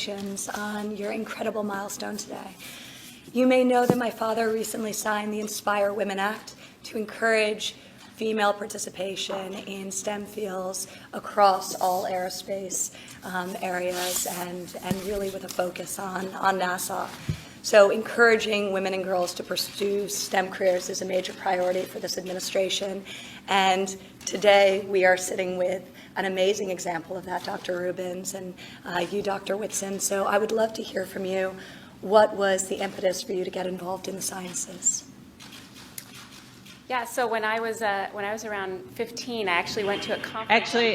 On your incredible milestone today. You may know that my father recently signed the Inspire Women Act to encourage female participation in STEM fields across all aerospace areas and really with a focus on NASA. So encouraging women and girls to pursue STEM careers is a major priority for this administration. And today we are sitting with an amazing example of that, Dr. Rubens, and you, Dr. Whitson. So I would love to hear from you. What was the impetus for you to get involved in the sciences? Yeah, so when I was around 15, I actually went to a conference. Actually,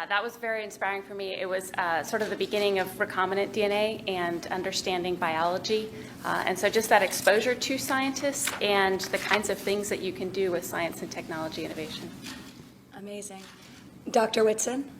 that was very inspiring for me. It was sort of the beginning of recombinant DNA and understanding biology. And so just that exposure to scientists and the kinds of things that you can do with science and technology innovation. Amazing. Dr. Whitson?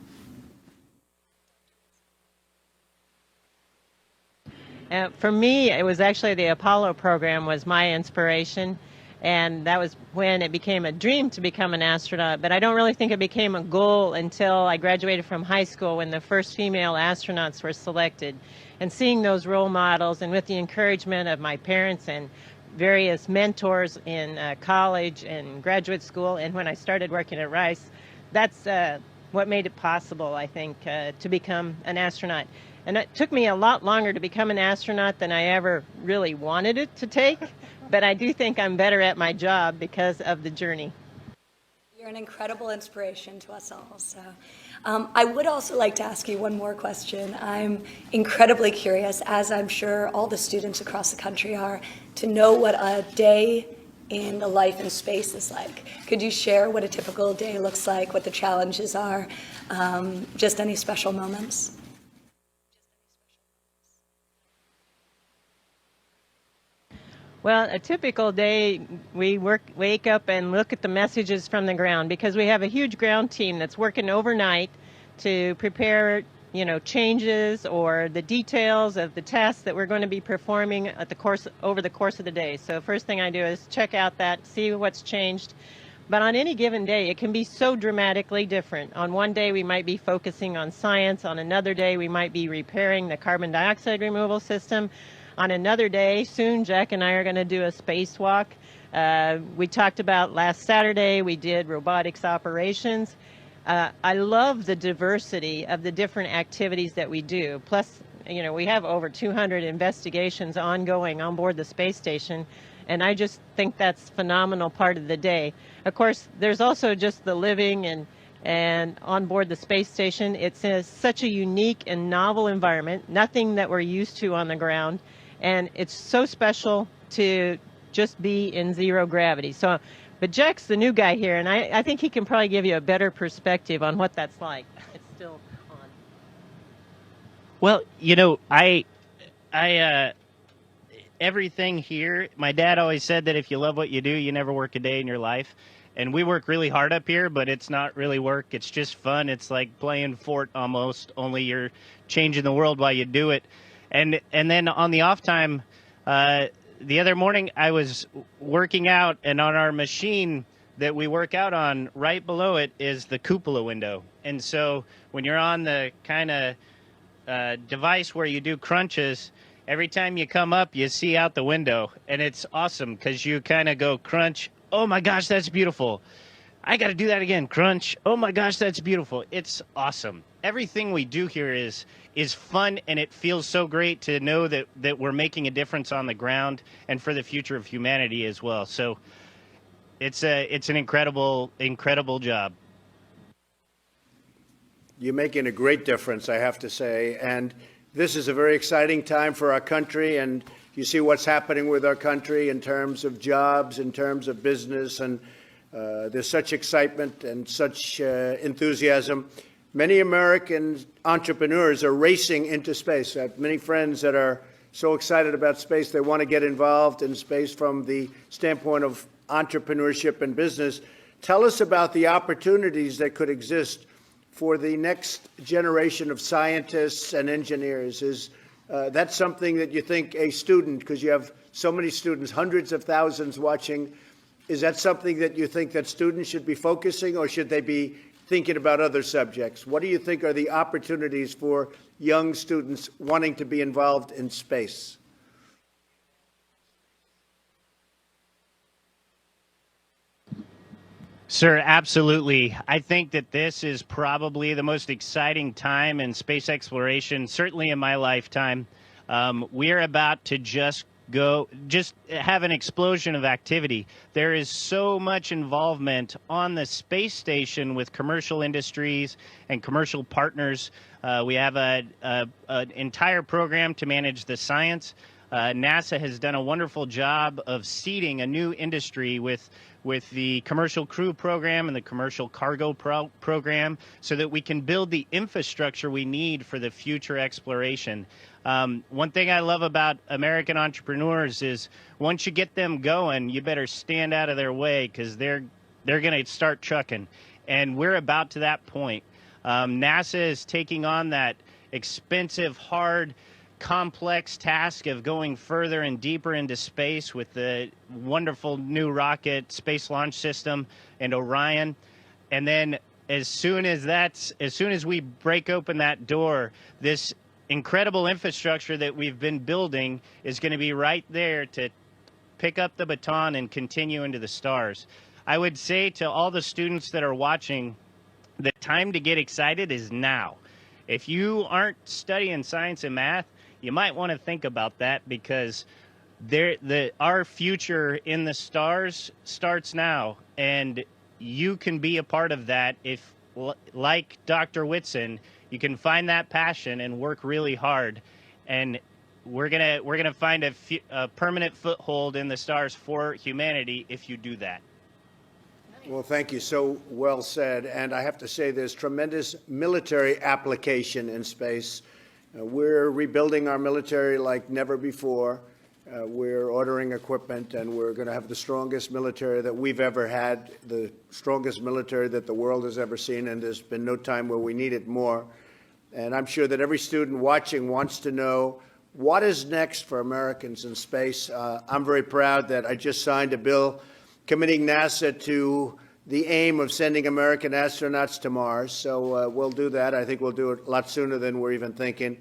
For me, it was actually the Apollo program was my inspiration. And that was when it became a dream to become an astronaut. But I don't really think it became a goal until I graduated from high school when the first female astronauts were selected. And seeing those role models and with the encouragement of my parents and various mentors in college and graduate school and when I started working at Rice, that's what made it possible, I think, to become an astronaut. And it took me a lot longer to become an astronaut than I ever really wanted it to take. But I do think I'm better at my job because of the journey. You're an incredible inspiration to us all. So I would also like to ask you one more question. I'm incredibly curious, as I'm sure all the students across the country are, to know what a day in the life in space is like. Could you share what a typical day looks like, what the challenges are, just any special moments? Well, a typical day, we wake up and look at the messages from the ground because we have a huge ground team that's working overnight to prepare, changes or the details of the tasks that we're going to be performing over the course of the day. So first thing I do is check out that, see what's changed. But on any given day, it can be so dramatically different. On one day, we might be focusing on science. On another day, we might be repairing the carbon dioxide removal system. On another day, soon, Jack and I are going to do a spacewalk. We talked about last Saturday, we did robotics operations. I love the diversity of the different activities that we do. Plus, we have over 200 investigations ongoing on board the space station, and I just think that's a phenomenal part of the day. Of course, there's also just the living and on board the space station. It's such a unique and novel environment, nothing that we're used to on the ground. And it's so special to just be in zero gravity. But Jack's the new guy here, and I think he can probably give you a better perspective on what that's like. It's still on. Well, everything here, my dad always said that if you love what you do, you never work a day in your life. And we work really hard up here, but it's not really work. It's just fun. It's like playing Fort almost, only you're changing the world while you do it. And then on the off time, the other morning I was working out, and on our machine that we work out on, right below it is the cupola window. And so when you're on the kind of device where you do crunches, every time you come up, you see out the window. And it's awesome because you kind of go crunch. Oh, my gosh, that's beautiful. I got to do that again. Crunch. Oh, my gosh, that's beautiful. It's awesome. Everything we do here is fun, and it feels so great to know that we're making a difference on the ground and for the future of humanity as well. So it's an incredible job. You're making a great difference, I have to say. And this is a very exciting time for our country, and you see what's happening with our country in terms of jobs, in terms of business, and there's such excitement and such enthusiasm. Many American entrepreneurs are racing into space. I have many friends that are so excited about space, they want to get involved in space from the standpoint of entrepreneurship and business. Tell us about the opportunities that could exist for the next generation of scientists and engineers. Is that something that you think a student, because you have so many students, hundreds of thousands watching, is that something that you think that students should be focusing, or should they be thinking about other subjects? What do you think are the opportunities for young students wanting to be involved in space? Sir, absolutely. I think that this is probably the most exciting time in space exploration, certainly in my lifetime. We're about to just have an explosion of activity. There is so much involvement on the space station with commercial industries and commercial partners. We have an entire program to manage the science. NASA has done a wonderful job of seeding a new industry with the Commercial Crew Program and the Commercial Cargo Program so that we can build the infrastructure we need for the future exploration. One thing I love about American entrepreneurs is once you get them going, you better stand out of their way because they're going to start trucking. And we're about to that point. NASA is taking on that expensive, hard, complex task of going further and deeper into space with the wonderful new rocket Space Launch System and Orion. And then as soon as we break open that door, this incredible infrastructure that we've been building is going to be right there to pick up the baton and continue into the stars. I would say to all the students that are watching, the time to get excited is now. If you aren't studying science and math, you might want to think about that because our future in the stars starts now, and you can be a part of that if, like Dr. Whitson, you can find that passion and work really hard, and we're gonna find a permanent foothold in the stars for humanity if you do that. Well, thank you. So well said. And I have to say there's tremendous military application in space. We're rebuilding our military like never before. We're ordering equipment, and we're going to have the strongest military that we've ever had, the strongest military that the world has ever seen, and there's been no time where we need it more. And I'm sure that every student watching wants to know what is next for Americans in space. I'm very proud that I just signed a bill committing NASA to the aim of sending American astronauts to Mars. So we'll do that. I think we'll do it a lot sooner than we're even thinking.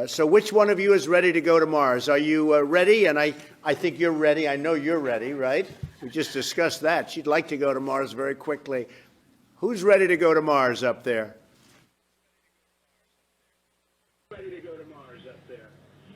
So which one of you is ready to go to Mars? Are you ready? And I think you're ready. I know you're ready, right? We just discussed that. She'd like to go to Mars very quickly. Who's ready to go to Mars up there?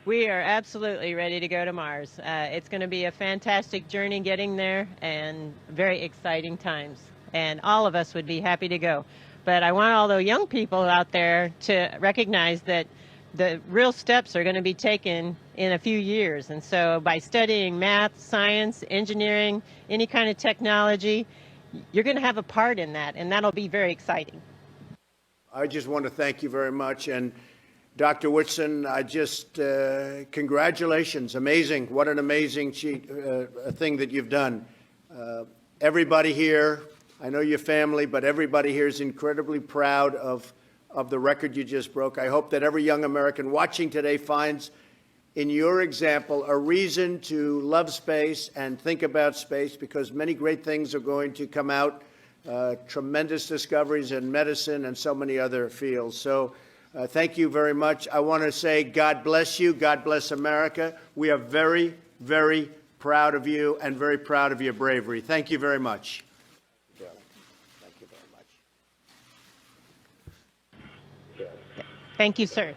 We are absolutely ready to go to Mars. It's going to be a fantastic journey getting there and very exciting times. And all of us would be happy to go. But I want all the young people out there to recognize that the real steps are going to be taken in a few years. And so by studying math, science, engineering, any kind of technology, you're going to have a part in that. And that'll be very exciting. I just want to thank you very much. And Dr. Whitson, congratulations. Amazing. What an amazing thing that you've done. Everybody here, I know your family, but everybody here is incredibly proud of the record you just broke. I hope that every young American watching today finds in your example a reason to love space and think about space, because many great things are going to come out, tremendous discoveries in medicine and so many other fields. So thank you very much. I want to say God bless you. God bless America. We are very, very proud of you and very proud of your bravery. Thank you very much. Thank you very much. Thank you, sir.